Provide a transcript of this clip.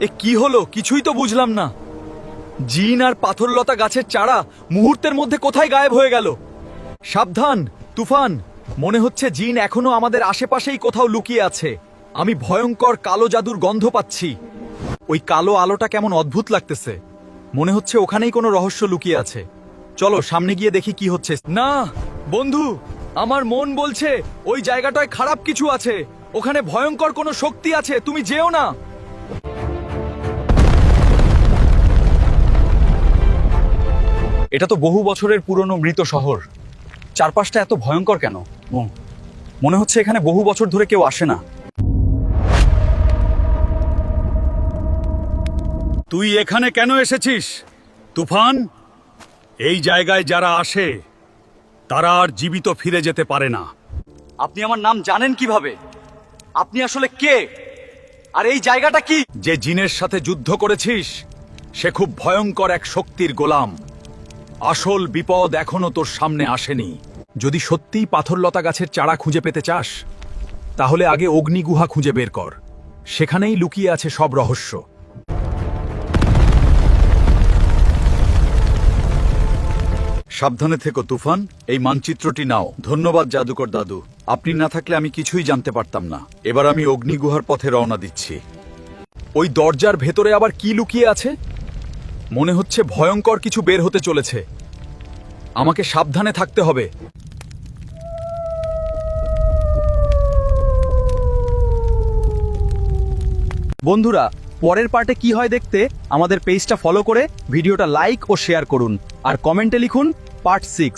এ কি হলো, কিছুই তো বুঝলাম না। জিন আর পাথরলতা গাছের চারা মুহূর্তের মধ্যে কোথায় গায়েব হয়ে গেল? সাবধান তুফান, মনে হচ্ছে জিন এখনো আমাদের আশেপাশেই কোথাও লুকিয়ে আছে। আমি ভয়ঙ্কর কালো জাদুর গন্ধ পাচ্ছি। ওই কালো আলোটা কেমন অদ্ভুত লাগতেছে, মনে হচ্ছে ওখানেই কোনো রহস্য লুকিয়ে আছে। চলো সামনে গিয়ে দেখি কি হচ্ছে। না বন্ধু, আমার মন বলছে ওই জায়গাটায় খারাপ কিছু আছে, ওখানে ভয়ঙ্কর কোনো শক্তি আছে, তুমি যেও না। এটা তো বহু বছরের পুরনো মৃত শহর, চারপাশটা এত ভয়ঙ্কর কেন? মনে হচ্ছে এখানে বহু বছর ধরে কেউ আসে না। তুই এখানে কেন এসেছিস তুফান? এই জায়গায় যারা আসে তারা আর জীবিত ফিরে যেতে পারে না। আপনি আমার নাম জানেন কিভাবে? আপনি আসলে কে? আর এই জায়গাটা কি? যে জিনের সাথে যুদ্ধ করেছিস সে খুব ভয়ঙ্কর এক শক্তির গোলাম। আসল বিপদ এখনো তোর সামনে আসেনি। যদি সত্যিই পাথরলতা গাছের চারা খুঁজে পেতে চাস, তাহলে আগে অগ্নিগুহা খুঁজে বের কর। সেখানেই লুকিয়ে আছে সব রহস্য। সাবধানে থেকো তুফান, এই মানচিত্রটি নাও। ধন্যবাদ জাদুকর দাদু, আপনি না থাকলে আমি কিছুই জানতে পারতাম না। এবার আমি অগ্নিগুহার পথে রওনা দিচ্ছি। ওই দরজার ভেতরে আবার কি লুকিয়ে আছে? মনে হচ্ছে ভয়ঙ্কর কিছু বের হতে চলেছে। আমাকে সাবধানে থাকতে হবে। বন্ধুরা, পরের পার্টে কি হয় দেখতে আমাদের পেজটা ফলো করে ভিডিওটা লাইক ও শেয়ার করুন, আর কমেন্টে লিখুন পার্ট 6।